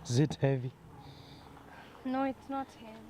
Is it heavy? No, it's not heavy.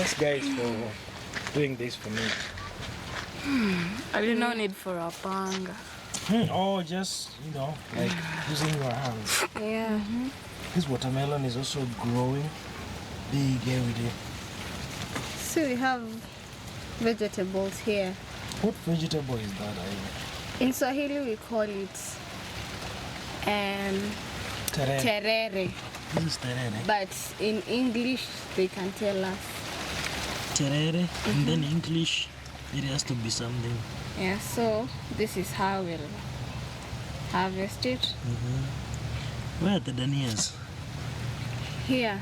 Thanks, guys, for doing this for me. I did no need for a panga. Oh, just, like using your hands. Yeah. This watermelon is also growing big every day. So we have vegetables here. What vegetable is that? In Swahili we call it Terere. terere. This is terere. But in English they can tell us. Terere, and then English, it has to be something. Yeah, so this is how we'll harvest it. Where are the danias? Here.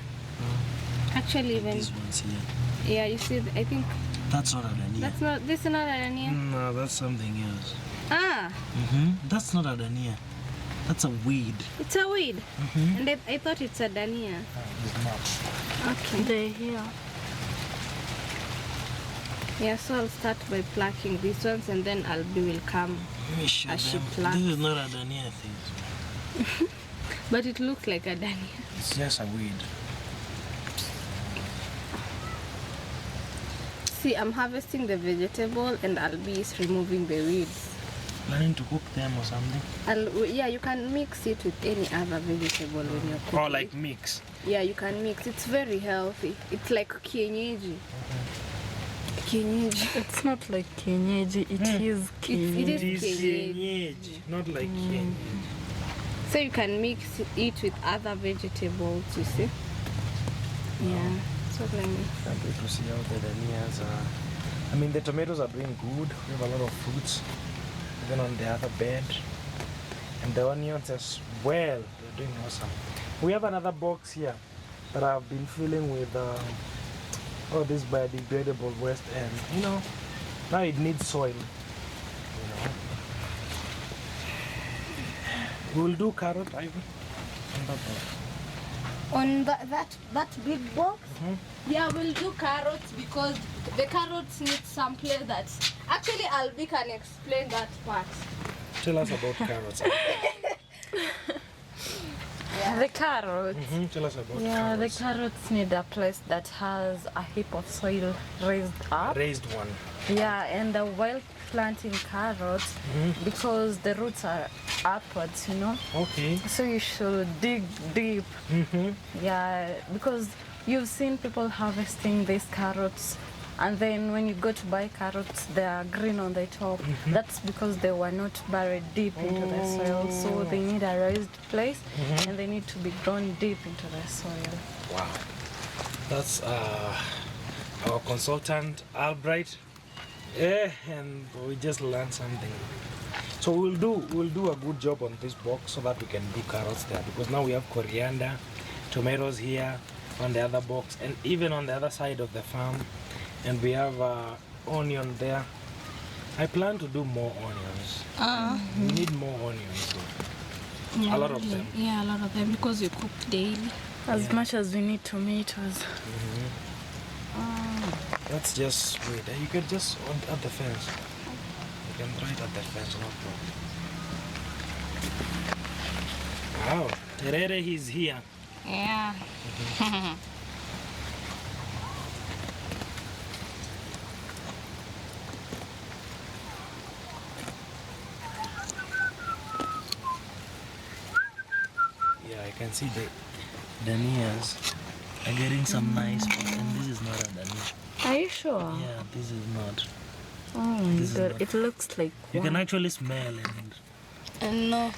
Actually even These ones here. yeah, you see I think That's not a dania. this is not a dania. No, that's something else. Ah, That's not a dania. That's a weed. it's a weed. And I thought it's a dania. It's not. Okay. They're here. Yeah, so I'll start by plucking these ones and then Albi will come. Let me show As she them. plucks. This is not a dania thing. But it looks like a dania. It's just a weed. See, I'm harvesting the vegetable and Albi is removing the weeds. Planning to cook them or something? Yeah, you can mix it with any other vegetable when you're cooking. Or like mix. Yeah, you can mix. It's very healthy. It's like kienyeji. Kienyeji. It's not like kienyeji, it is kienyeji. It It is is kienyeji. kienyeji, not like kienyeji. So you can mix it with other vegetables, you see? Yeah. So let me. Can't wait to see how the danias are. I mean, the tomatoes are doing good. We have a lot of fruits, even on the other bed. And the onions as well, they're doing awesome. We have another box here that I've been filling with this biodegradable waste, and now it needs soil. We'll do carrot, Ivan. On that big box, yeah, we'll do carrots because the carrots need some place that. Actually, Albi can explain that part. Tell us about carrots. The carrots. Tell us about Yeah, the carrots. carrots need a place that has a heap of soil raised up. Raised one. Yeah, and while planting carrots, because the roots are upwards, Okay. so you should dig deep. Yeah, because you've seen people harvesting these carrots, and then when you go to buy carrots, they are green on the top. That's because they were not buried deep into the soil, so they need a raised place, and they need to be grown deep into the soil. Wow. That's our consultant, Albright. Yeah, and we just learned something. So we'll do a good job on this box so that we can do carrots there, because now we have coriander, tomatoes here on the other box, and even on the other side of the farm, and we have onion there. I plan to do more onions. We need more onions. Yeah, A lot of them. Yeah, a lot of them because you cook daily. As much as we need tomatoes. Let's just wait. You can just at the fence. You can try it at the fence, no problem. Wow, Terere is here. Yeah. Yeah, I can see the danias are getting some nice ones, and this is not a dania. Are you sure? Yeah, this is not. Oh my This is god, not- it looks like You can one. actually smell it. And no.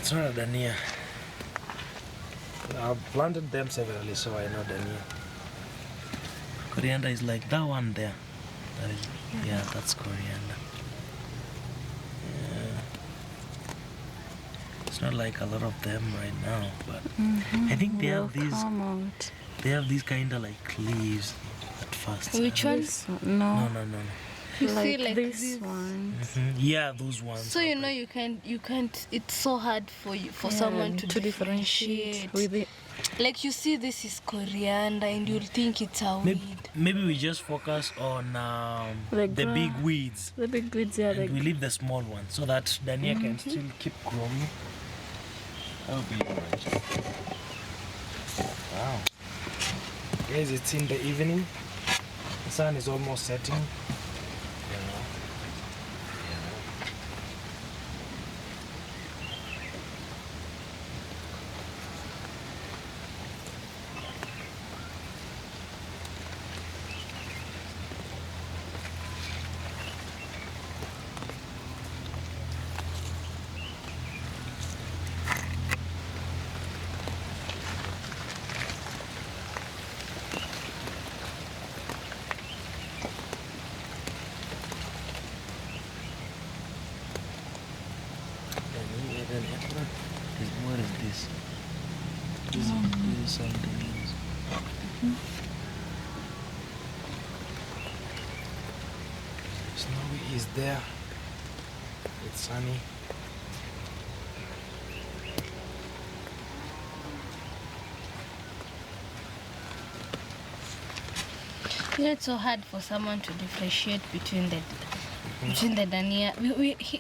It's not a dania. I've planted them severally, so I know dania. Coriander is like that one there. That is, yeah, that's coriander. Yeah. It's not like a lot of them right now, but I think they have They'll these. come out. They have these kind of like leaves at first. Which one? This one? No, No. You like, see, like this one. Yeah, those ones. So you know you can't. It's so hard for someone to differentiate. with it. Like you see, this is coriander, and you'll think it's a weed. Maybe we just focus on The the big weeds, The big weeds are and we like leave the small ones so that dania can still keep growing. That would be alright. Wow. Guys, it's in the evening. sun is almost setting. What is this? This is something else. Snowy is there. It's sunny. You know, it's so hard for someone to differentiate between the dania.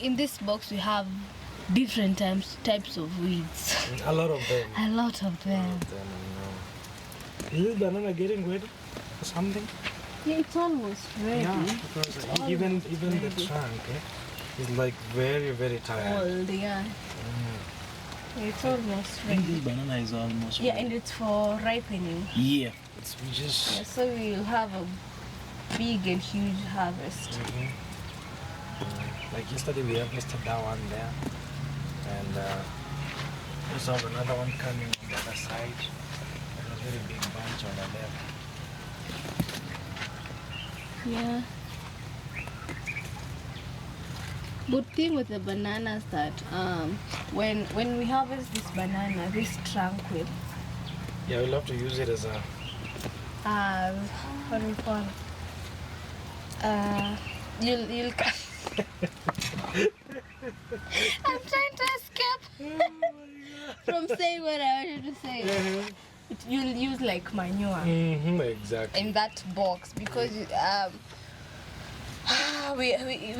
In this box we have different types of weeds. A lot of them. A lot of them. Is this banana getting ready or something? Yeah, it's almost ready. Yeah, because even the trunk is like very tired. Old, yeah. It's almost I think ready. this banana is almost Yeah, ready. and it's for ripening. Yeah. We just Yeah, so we'll have a big and huge harvest. like yesterday we harvested that one there, and we saw another one coming on the other side. And a very big bunch over there. Yeah. Good thing with the bananas that when we harvest this banana, this trunk will Yeah, we'll have to use it as a what do we call you'll I'm trying to escape from saying what I wanted to say. You'll use like manure exactly. in that box because we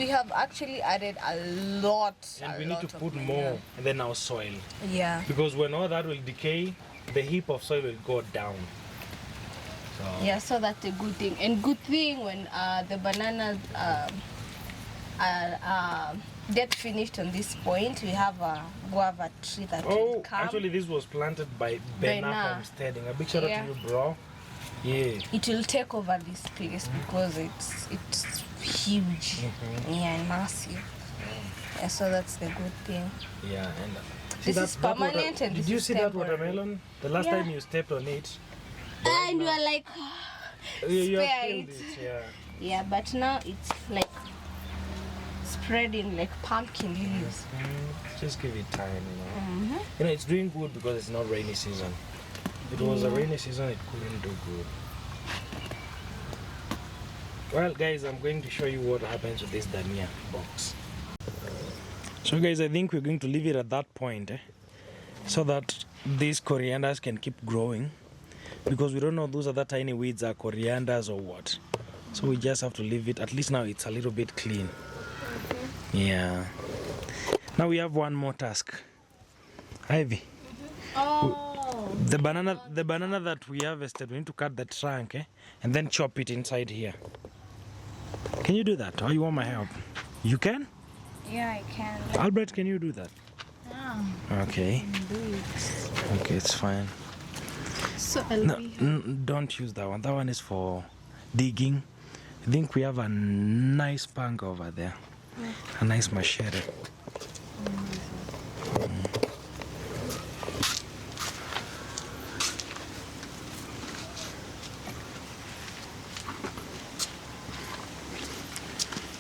have actually added a lot. And we a need lot to of put manure. more, and then our soil, Yeah. because when all that will decay, the heap of soil will go down. So Yeah, so that's a good thing. And good thing when the bananas get finished on this point, we have a guava tree that will Oh, come. actually, this was planted by Bena Bena. Homesteading. A big shout out Yeah. to you, bro. Yeah. It will take over this place because it's huge, yeah, and massive. Yeah, so that's the good thing. Yeah, and This is permanent and did this you is see that temporary. watermelon? The last Yeah. time you stepped on it, And we are like, you have spare killed it. it. Yeah. yeah, but now it's like spreading like pumpkin leaves. Just give it time, You know, it's doing good because it's not rainy season. If it was a rainy season, it couldn't do good. Well, guys, I'm going to show you what happens with this Dania box. So, guys, I think we're going to leave it at that point, so that these corianders can keep growing, because we don't know those other tiny weeds are corianders or what. So we just have to leave it. At least now it's a little bit clean. Yeah. Now we have one more task. Ivy. Oh. The banana that we harvested, we need to cut the trunk, and then chop it inside here. Can you do that? Or you want my help? You can? Yeah, I can. Albert, can you do that? Yeah. Okay. Okay, it's fine. So No, don't use that one. That one is for digging. I think we have a nice panga over there. A nice machete.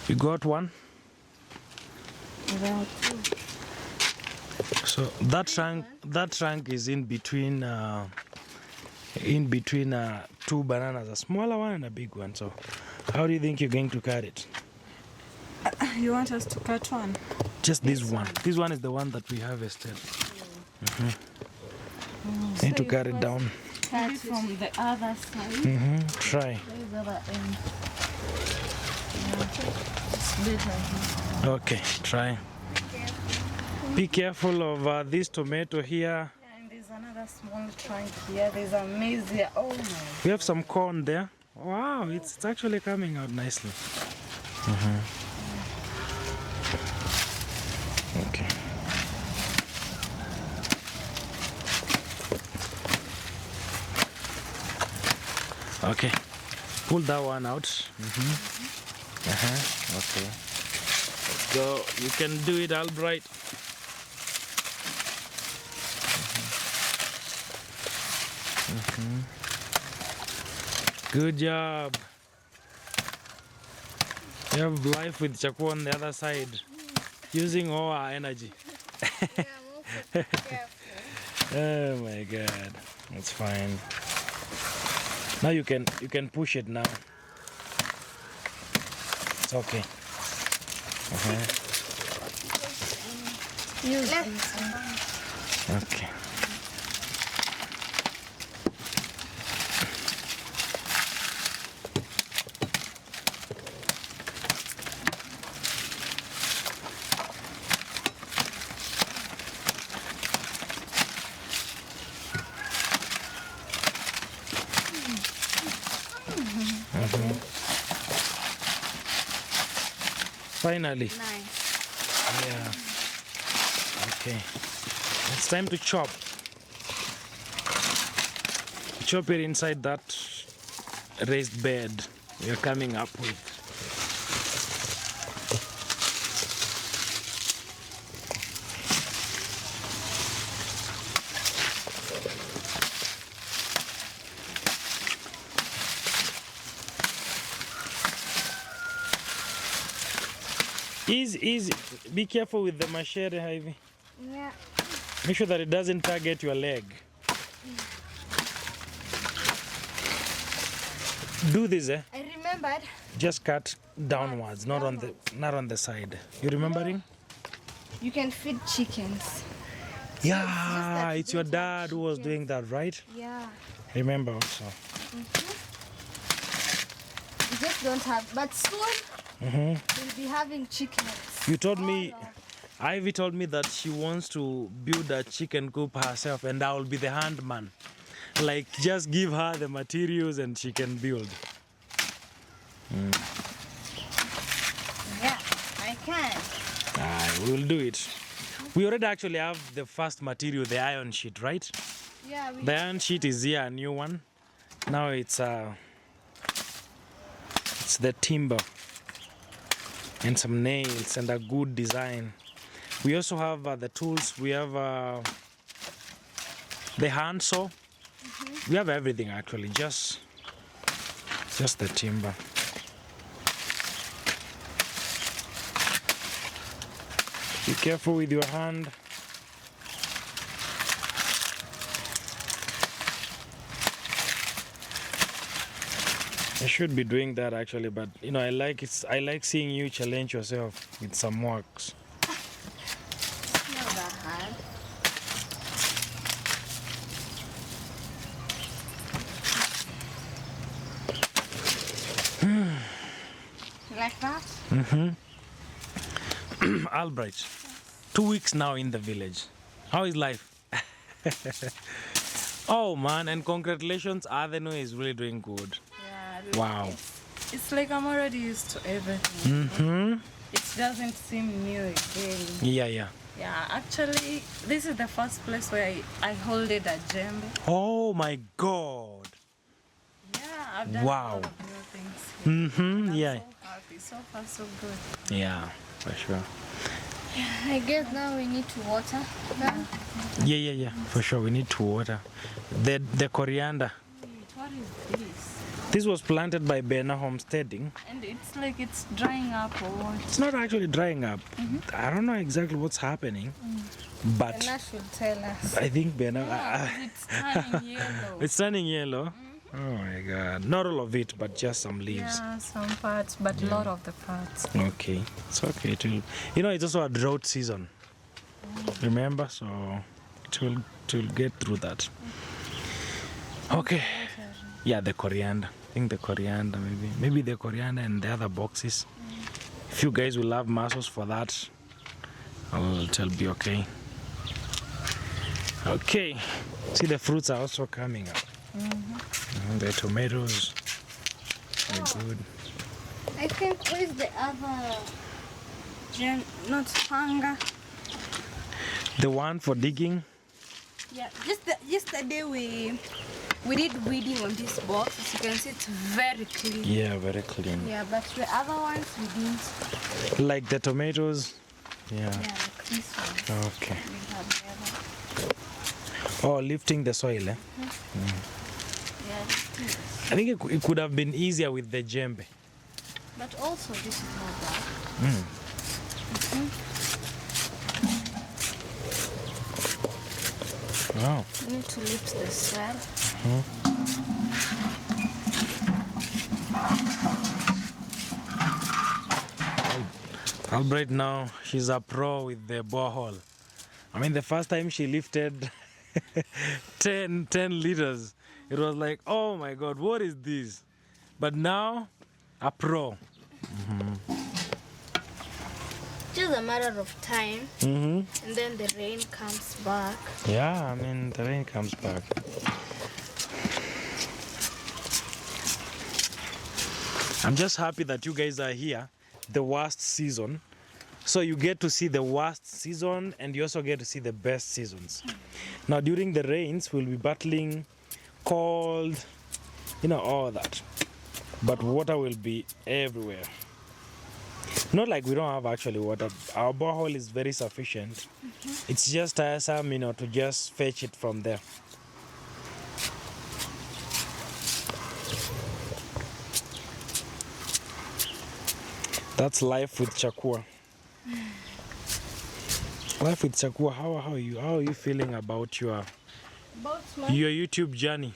You got one? So that trunk is in between two bananas, a smaller one and a big one. So how do you think you're going to cut it? You want us to cut one? Just this one. This one is the one that we harvested. Need to cut it down. Cut it from the other side. Try. There's the other end. It's better. Okay, try. Be careful of this tomato here. And there's another small trunk here. There's a maize here. Oh my. We have some corn there. Wow, it's actually coming out nicely. Okay. Okay. Pull that one out. Okay. Let's go. You can do it, Albright. Good job. We have life with Chaku on the other side, using all our energy. Oh my God, that's fine. Now you can push it now. It's okay. Okay. Finally. Nice. Yeah. Okay. It's time to chop. Chop it inside that raised bed you're coming up with. Easy. Be careful with the machete, Ivy. Yeah. Make sure that it doesn't target your leg. Do this, I remembered. Just cut downwards, not on the side. You remembering? You can feed chickens. Yeah, that it's you your don't dad who was chickens. doing that, right? Yeah. Remember also. You just don't have. But soon we'll be having chickens. You told me, Ivy told me that she wants to build a chicken coop herself, and I will be the handman. Like, just give her the materials and she can build. Yeah, I can. We will do it. We already actually have the first material, the iron sheet, right? Yeah, we The iron sheet is here, a new one. Now it's the timber and some nails and a good design. We also have the tools. We have the hand saw. We have everything actually, just the timber. Be careful with your hand. I should be doing that actually, but you know, I like seeing you challenge yourself with some works. not that hard. Like that? Albright, 2 weeks now in the village. How is life? Oh man, and congratulations, Adeno is really doing good. Yeah. Wow. It's like I'm already used to everything. It doesn't seem new again. Yeah. Yeah, actually, this is the first place where I holded a djembe. Oh my God. Yeah, I've done Wow. a lot of new things. I'm Yeah. so happy. So far, so good. Yeah, for sure. I guess now we need to water them. Yeah, for sure. We need to water. The coriander. Wait, what is this? This was planted by Bena Homesteading. And it's like it's drying up or what? It's not actually drying up. I don't know exactly what's happening, but And that should tell us. I think Bena. It's turning yellow. It's turning yellow. Oh my God! Not all of it, but just some leaves. Yeah, some parts, but a lot of the parts. Okay, it's okay. It will. You know, it's also a drought season. Remember, so it will get through that. Okay. Yeah, the coriander. I think the coriander, maybe the coriander and the other boxes. If you guys will have muscles for that, it'll be okay. Okay. See, the fruits are also coming up. The tomatoes. We're good. I think where's the other not hanger? The one for digging. Yeah, yesterday we did weeding on this box. As you can see, it's very clean. Yeah, very clean. Yeah, but the other ones we didn't. Like the tomatoes. Yeah. Yeah, like this one. Okay. We have never. Oh, lifting the soil, eh? Yeah, I think it could have been easier with the djembe. but also this is not bad. Wow. You need to lift the soil. Albright now, she's a pro with the borehole. I mean, the first time she lifted 10 liters, it was like, oh my God, what is this? But now, a pro. Just a matter of time, and then the rain comes back. Yeah, I mean, the rain comes back. I'm just happy that you guys are here, the worst season. So you get to see the worst season and you also get to see the best seasons. Now, during the rains, we'll be battling cold, all that. But water will be everywhere. Not like we don't have actually water. Our borehole is very sufficient. It's just tiresome, to just fetch it from there. That's life with Chakua. Life with Chakua. How are you? How are you feeling about your YouTube journey?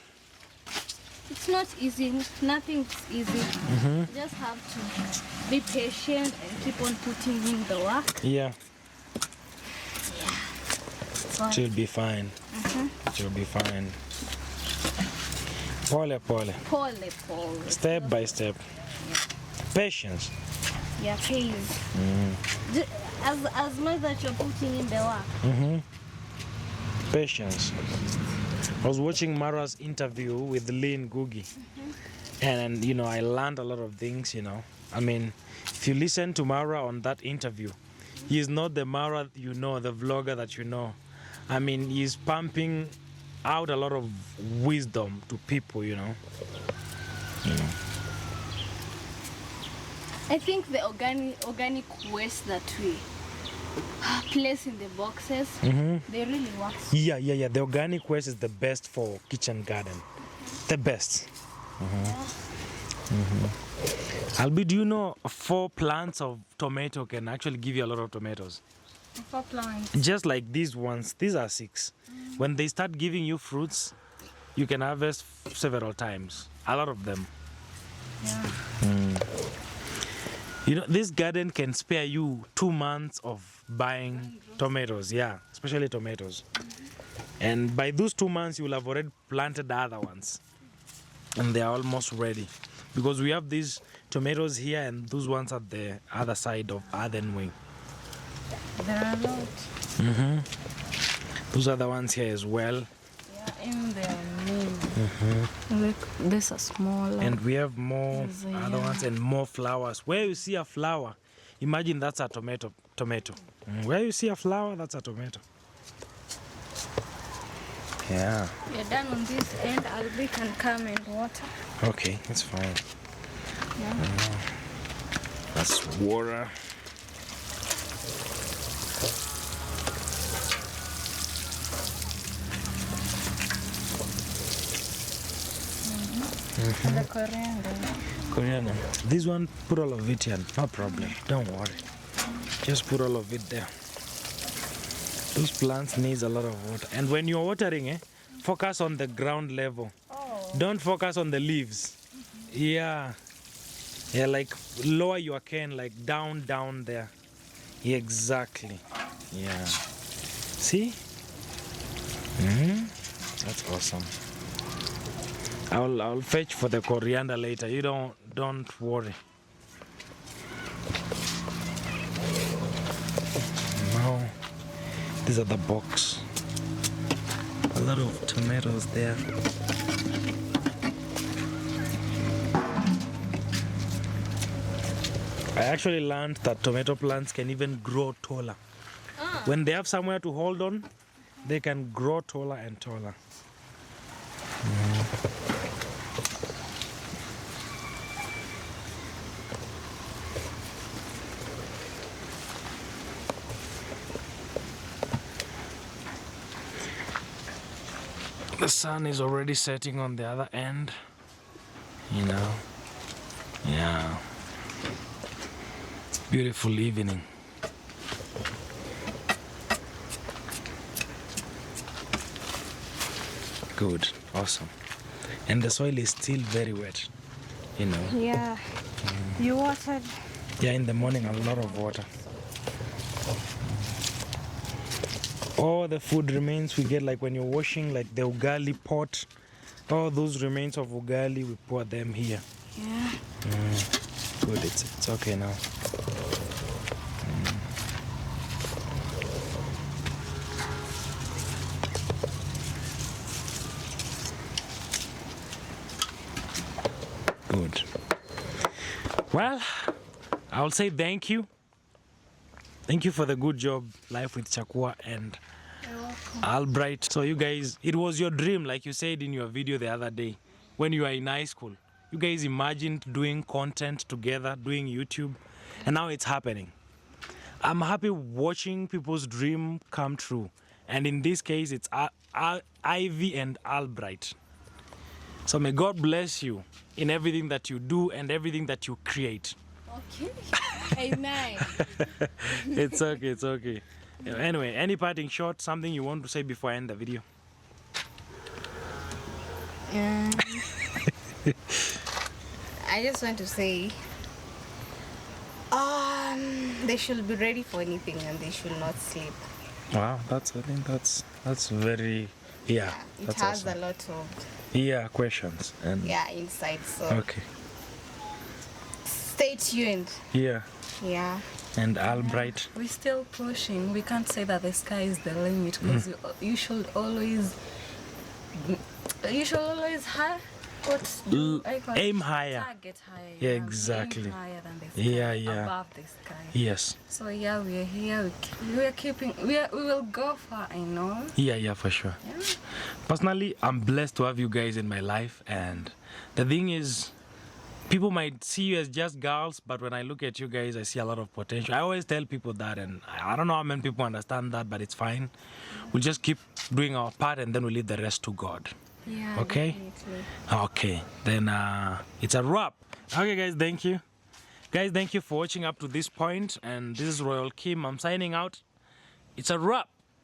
It's not easy. Nothing's easy. You just have to be patient and keep on putting in the work. Yeah. But She'll be fine. She'll be fine. Pole. pole. Step by step. Patience. Yeah, please. As much that you're putting in the work. Patience. I was watching Mara's interview with Lynn Gugi, and I learned a lot of things. I mean, if you listen to Mara on that interview, he is not the Mara the vlogger that you know. I mean, he's pumping out a lot of wisdom to people. I think the organic waste that we place in the boxes, they really work. Yeah. The organic waste is the best for kitchen garden. The best. Albi, do you know 4 plants of tomato can actually give you a lot of tomatoes? 4 plants. Just like these ones, these are 6. When they start giving you fruits, you can harvest several times. A lot of them. Yeah. This garden can spare you 2 months of buying tomatoes. Yeah, especially tomatoes. And by those 2 months, you will have already planted the other ones. And they are almost ready. Because we have these tomatoes here and those ones at the other side of Arden Wing. There are a lot. Those are the ones here as well. Yeah, in there. Look, these are smaller. And we have more Yeah. other ones and more flowers. Where you see a flower, imagine that's a tomato. Where you see a flower, that's a tomato. Yeah. We're done on this end. Albi can come and water. Okay, it's fine. Yeah. That's water. The coriander. Coriander. This one, put all of it here. No problem. Don't worry. Just put all of it there. Those plants needs a lot of water. And when you're watering, focus on the ground level. Oh. Don't focus on the leaves. Yeah. Yeah, like lower your can, like down there. Yeah, exactly. Yeah. See? That's awesome. I'll fetch for the coriander later. You don't worry. Now, these are the box. A lot of tomatoes there. I actually learned that tomato plants can even grow taller. When they have somewhere to hold on, they can grow taller and taller. The sun is already setting on the other end, you know. Yeah, beautiful evening. Good, awesome. And the soil is still very wet, you know. Yeah. You watered. Yeah, in the morning a lot of water. All the food remains we get, like when you're washing, like the ugali pot, all those remains of ugali, we pour them here. Yeah. Good, it's okay now. Good. Well, I'll say thank you. Thank you for the good job, Life with Chakua and Albright. So you guys, it was your dream, like you said in your video the other day, when you were in high school. You guys imagined doing content together, doing YouTube, and now it's happening. I'm happy watching people's dream come true. And in this case, it's Ivy and Albright. So may God bless you in everything that you do and everything that you create. Okay. Amen. It's okay, it's okay. Anyway, any parting shot, something you want to say before I end the video? I just want to say, they should be ready for anything and they should not sleep. Wow, I think that's very, yeah. It That's has awesome. a lot of Questions and insights. So okay. stay tuned. Yeah, Yeah. and Albright. We're still pushing. We can't say that the sky is the limit because you should always have Aim higher. Target higher. Yeah, exactly. Aim higher than the sky. Yeah. Above the sky. Yes. So yeah, we are here. We will go far. I know. Yeah, for sure. Yeah. Personally, I'm blessed to have you guys in my life, and the thing is, people might see you as just girls, but when I look at you guys, I see a lot of potential. I always tell people that, and I don't know how many people understand that, but it's fine. We'll just keep doing our part, and then we'll leave the rest to God. Yeah. Okay? Definitely. Okay, then it's a wrap. Okay, guys, thank you. Guys, thank you for watching up to this point, and this is Royal Kim. I'm signing out. It's a wrap.